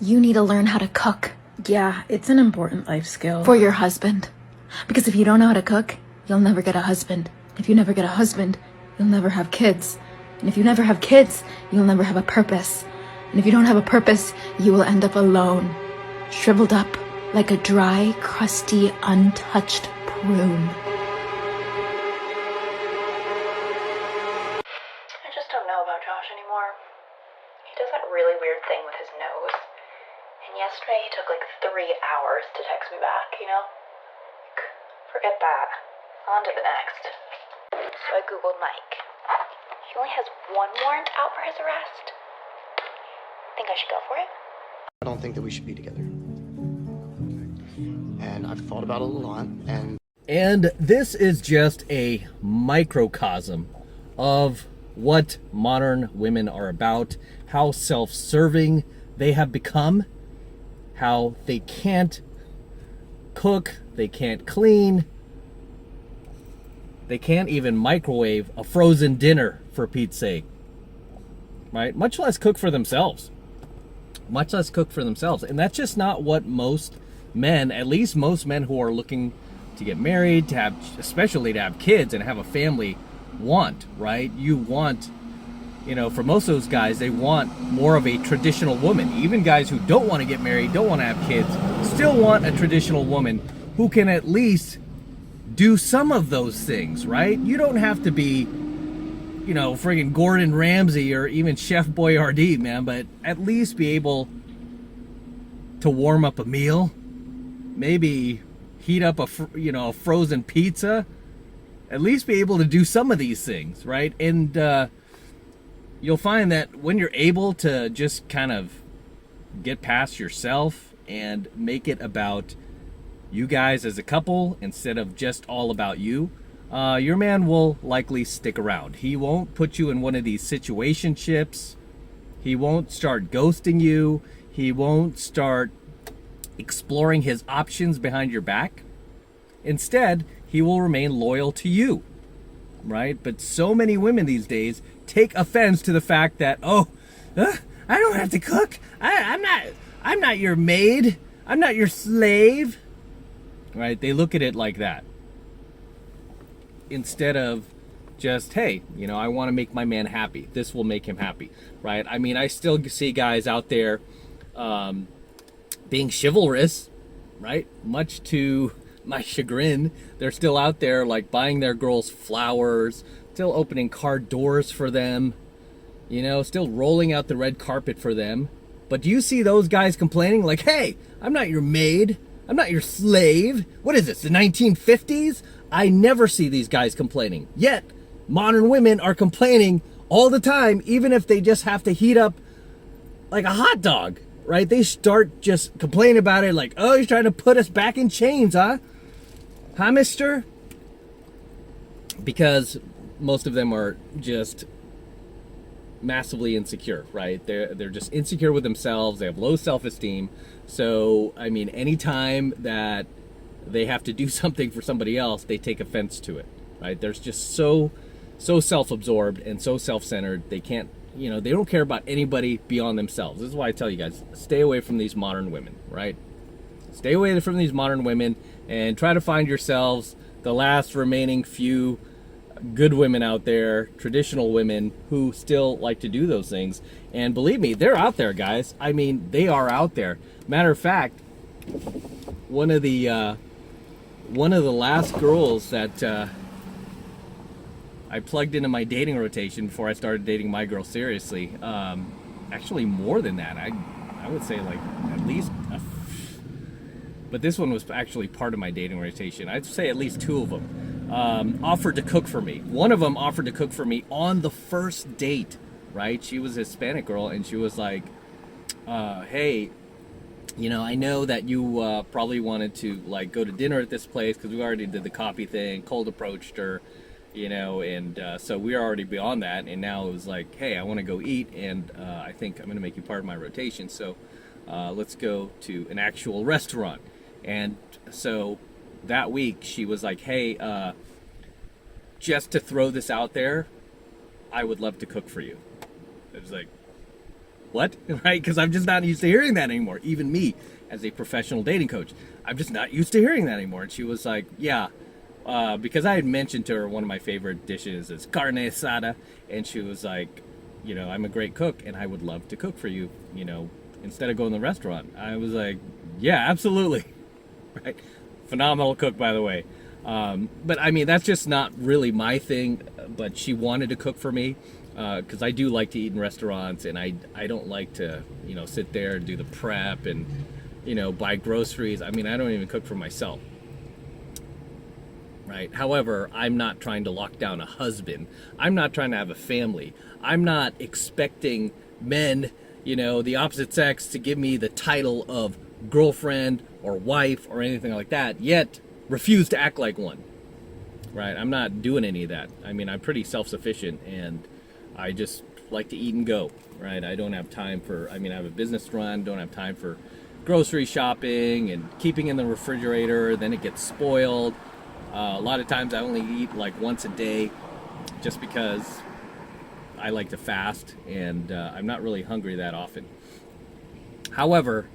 You need to learn how to cook. Yeah, it's an important life skill. For your husband. Because if you don't know how to cook, you'll never get a husband. If you never get a husband, you'll never have kids. And if you never have kids, you'll never have a purpose. And if you don't have a purpose, you will end up alone. Shriveled up like a dry, crusty, untouched prune. I just don't know about Josh anymore. He does that really weird thing with his nose. And yesterday he took like 3 hours to text me back, you know? Forget that. On to the next. So I googled Mike. He only has 1 warrant out for his arrest. Think I should go for it? I don't think that we should be together. And I've thought about it a lot, And this is just a microcosm of what modern women are about, how self-serving they have become, how they can't cook, they can't clean, they can't even microwave a frozen dinner, for Pete's sake, right? Much less cook for themselves. Much less cook for themselves. And that's just not what most men, at least most men who are looking to get married, to have, especially to have kids and have a family, want, right? You want, you know, for most of those guys, they want more of a traditional woman. Even guys who don't want to get married, don't want to have kids, still want a traditional woman who can at least do some of those things, right? You don't have to be, you know, friggin' Gordon Ramsay or even Chef Boyardee, man, but at least be able to warm up a meal, maybe heat up a frozen pizza, at least be able to do some of these things, right? And you'll find that when you're able to just kind of get past yourself and make it about you guys as a couple instead of just all about you, your man will likely stick around. He won't put you in one of these situationships. He won't start ghosting you. He won't start exploring his options behind your back. Instead, he will remain loyal to you, right? But so many women these days take offense to the fact that, I don't have to cook. I'm not your maid. I'm not your slave, right? They look at it like that, instead of just, hey, you know, I want to make my man happy. This will make him happy, right? I mean, I still see guys out there being chivalrous, right? Much to my chagrin, they're still out there like buying their girls flowers, still opening car doors for them, you know, still rolling out the red carpet for them. But do you see those guys complaining like, hey, I'm not your maid. I'm not your slave. What is this, the 1950s? I never see these guys complaining. Yet, modern women are complaining all the time, even if they just have to heat up like a hot dog, right? They start just complaining about it like, oh, you're trying to put us back in chains, huh? Huh, mister? Because most of them are just massively insecure, right? They're just insecure with themselves. They have low self-esteem. So, I mean, anytime that they have to do something for somebody else, they take offense to it, right? They're just so self-absorbed and so self-centered. They can't, you know, they don't care about anybody beyond themselves. This is why I tell you guys, stay away from these modern women, right? Stay away from these modern women and try to find yourselves the last remaining few good women out there, traditional women who still like to do those things. And believe me, they're out there, guys. I mean, they are out there. Matter of fact, one of the last girls that I plugged into my dating rotation before I started dating my girl seriously, actually more than that, I would say like at least but this one was actually part of my dating rotation. I'd say at least 2 of them offered to cook for me. One of them offered to cook for me on the first date, right? She was a Hispanic girl, and she was like, hey, you know, I know that you probably wanted to like go to dinner at this place because we already did the coffee thing, cold approached her, you know, and so we were already beyond that. And now it was like, hey, I want to go eat, and I think I'm going to make you part of my rotation. So let's go to an actual restaurant. And so that week she was like, hey, just to throw this out there, I would love to cook for you. It was like, What? Right? Because I'm just not used to hearing that anymore. Even me, as a professional dating coach, I'm just not used to hearing that anymore. And she was like, yeah, because I had mentioned to her one of my favorite dishes is carne asada. And she was like, you know, I'm a great cook and I would love to cook for you, you know, instead of going to the restaurant. I was like, yeah, absolutely. Right? Phenomenal cook, by the way. But I mean, that's just not really my thing. But she wanted to cook for me because I do like to eat in restaurants, and I don't like to, you know, sit there and do the prep and, you know, buy groceries. I mean, I don't even cook for myself. Right? However, I'm not trying to lock down a husband. I'm not trying to have a family. I'm not expecting men, you know, the opposite sex to give me the title of girlfriend or wife or anything like that, yet refuse to act like one. Right? I'm not doing any of that. I mean, I'm pretty self-sufficient and I just like to eat and go. Right? I don't have time for, I mean, I have a business to run, don't have time for grocery shopping and keeping in the refrigerator, then it gets spoiled. A lot of times I only eat like once a day just because I like to fast and I'm not really hungry that often. However,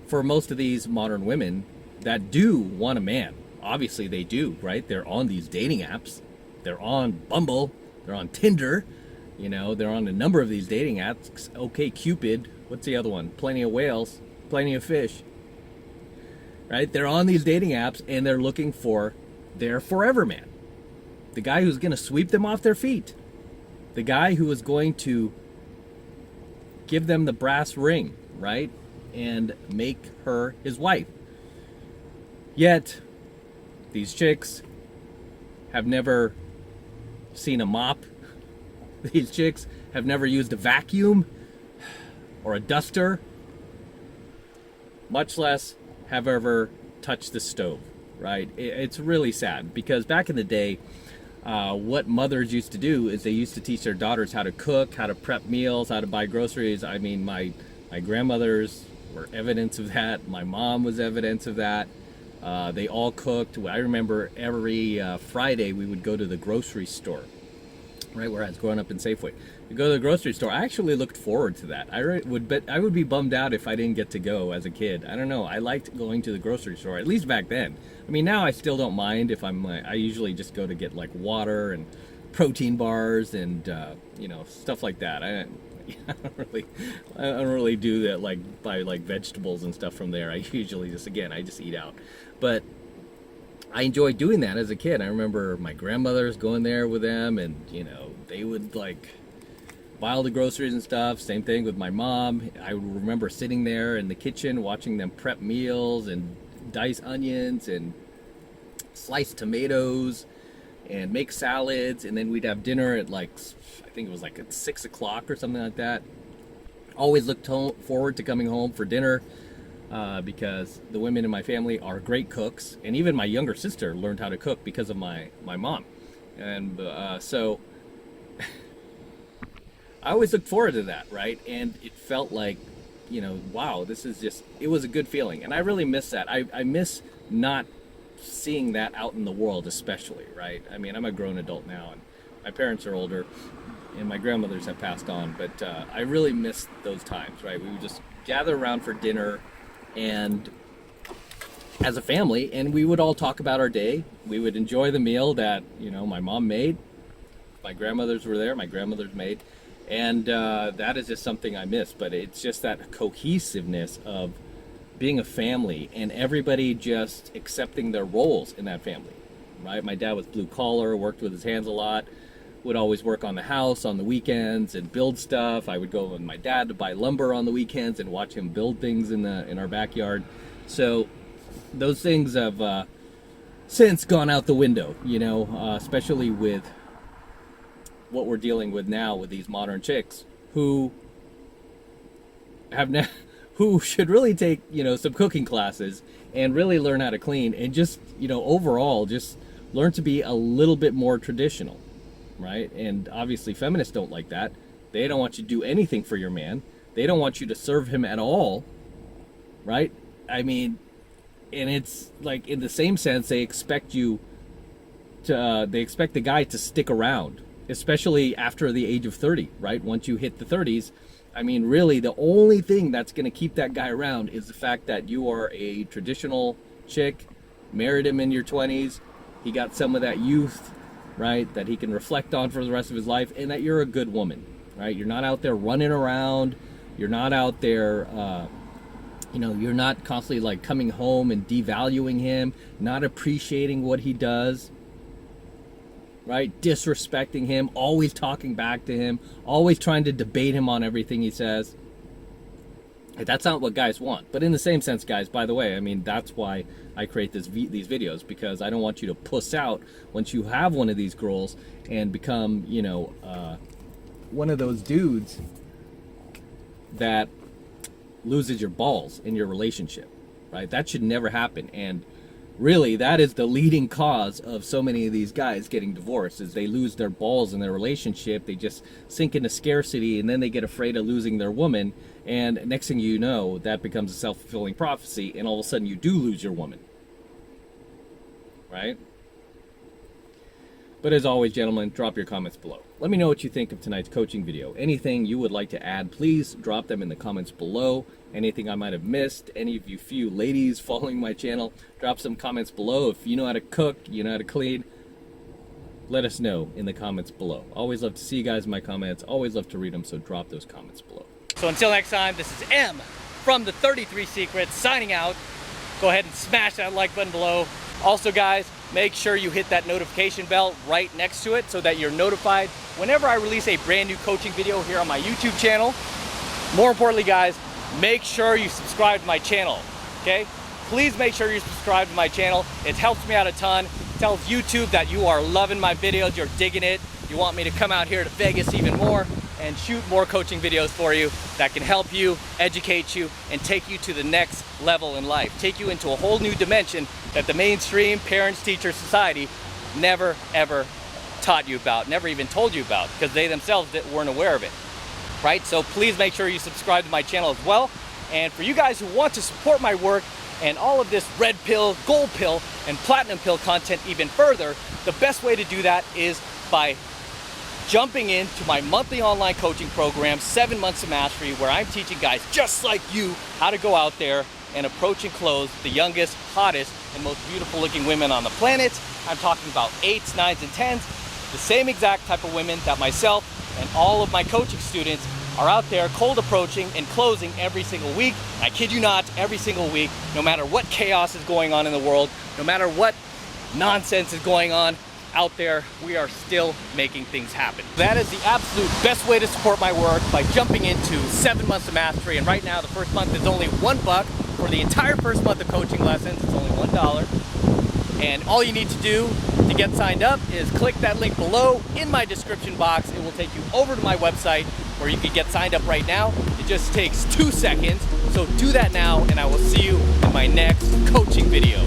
for most of these modern women that do want a man, obviously they do, right? They're on these dating apps. They're on Bumble. They're on Tinder. You know, they're on a number of these dating apps. Okay, Cupid. What's the other one? Plenty of whales. Plenty of fish. Right? They're on these dating apps and they're looking for their forever man. The guy who's going to sweep them off their feet. The guy who is going to give them the brass ring, right? And make her his wife. Yet, these chicks have never seen a mop. These chicks have never used a vacuum or a duster, much less have ever touched the stove, right? It's really sad because back in the day, what mothers used to do is they used to teach their daughters how to cook, how to prep meals, how to buy groceries. I mean, my grandmothers were evidence of that. My mom was evidence of that. They all cooked. I remember every Friday we would go to the grocery store, right where I was growing up in Safeway. We go to the grocery store. I actually looked forward to that. I would be bummed out if I didn't get to go as a kid. I don't know. I liked going to the grocery store, at least back then. I mean, now I still don't mind if I usually just go to get like water and protein bars and you know, stuff like that. I don't really do that, like buy like vegetables and stuff from there. I usually just eat out. But I enjoyed doing that as a kid. I remember my grandmothers going there with them, and you know, they would like buy all the groceries and stuff. Same thing with my mom. I remember sitting there in the kitchen watching them prep meals and dice onions and slice tomatoes and make salads, and then we'd have dinner at like, I think it was like at 6 o'clock or something like that. Always looked forward to coming home for dinner because the women in my family are great cooks, and even my younger sister learned how to cook because of my mom. And so I always looked forward to that, right? And it felt like, you know, wow, it was a good feeling. And I really miss that. I miss not seeing that out in the world, especially, right? I mean, I'm a grown adult now, and my parents are older, and my grandmothers have passed on, but I really miss those times, right? We would just gather around for dinner and as a family, and we would all talk about our day. We would enjoy the meal that, you know, my mom made. My grandmothers were there, my grandmothers made, and that is just something I miss. But it's just that cohesiveness of being a family and everybody just accepting their roles in that family, right? My dad was blue collar, worked with his hands a lot, would always work on the house on the weekends and build stuff. I would go with my dad to buy lumber on the weekends and watch him build things in our backyard. So those things have since gone out the window, you know, especially with what we're dealing with now with these modern chicks who who should really take, you know, some cooking classes and really learn how to clean and just, you know, overall just learn to be a little bit more traditional, right? And obviously feminists don't like that. They don't want you to do anything for your man. They don't want you to serve him at all, right? I mean, and it's like in the same sense, they expect the guy to stick around, especially after the age of 30, right? Once you hit the 30s, I mean, really, the only thing that's going to keep that guy around is the fact that you are a traditional chick, married him in your 20s, he got some of that youth, right, that he can reflect on for the rest of his life, and that you're a good woman, right? You're not out there running around, you're not out there, you're not constantly like coming home and devaluing him, not appreciating what he does, right? Disrespecting him, always talking back to him, always trying to debate him on everything he says. That's not what guys want. But in the same sense, guys, by the way, I mean, that's why I create these videos, because I don't want you to puss out once you have one of these girls and become, one of those dudes that loses your balls in your relationship, right? That should never happen. And really, that is the leading cause of so many of these guys getting divorced, is they lose their balls in their relationship. They just sink into scarcity, and then they get afraid of losing their woman. And next thing you know, that becomes a self-fulfilling prophecy, and all of a sudden you do lose your woman, right? But as always, gentlemen, drop your comments below. Let me know what you think of tonight's coaching video. Anything you would like to add, please drop them in the comments below. Anything I might have missed, any of you few ladies following my channel, drop some comments below. If you know how to cook, you know how to clean, let us know in the comments below. Always love to see you guys in my comments. Always love to read them, so drop those comments below. So until next time, this is M from the 33 Secrets signing out. Go ahead and smash that like button below. Also, guys, make sure you hit that notification bell right next to it so that you're notified whenever I release a brand new coaching video here on my YouTube channel. More importantly, guys, make sure you subscribe to my channel, okay? Please make sure you subscribe to my channel. It helps me out a ton. It tells YouTube that you are loving my videos, you're digging it. You want me to come out here to Vegas even more and shoot more coaching videos for you that can help you, educate you, and take you to the next level in life. Take you into a whole new dimension that the mainstream parents, teachers, society never, ever taught you about, never even told you about, because they themselves weren't aware of it, right? So please make sure you subscribe to my channel as well. And for you guys who want to support my work and all of this red pill, gold pill, and platinum pill content even further, the best way to do that is by jumping into my monthly online coaching program, 7 Months of Mastery, where I'm teaching guys just like you how to go out there and approach and close the youngest, hottest, and most beautiful looking women on the planet. I'm talking about 8s, 9s, and 10s, the same exact type of women that myself and all of my coaching students are out there cold approaching and closing every single week. I kid you not, every single week, no matter what chaos is going on in the world, no matter what nonsense is going on out there, we are still making things happen. That is the absolute best way to support my work, by jumping into 7 Months of Mastery. And right now, the first month is only $1. For the entire first month of coaching lessons, it's only $1. And all you need to do to get signed up is click that link below in my description box. It will take you over to my website where you can get signed up right now. It just takes 2 seconds. So do that now, and I will see you in my next coaching video.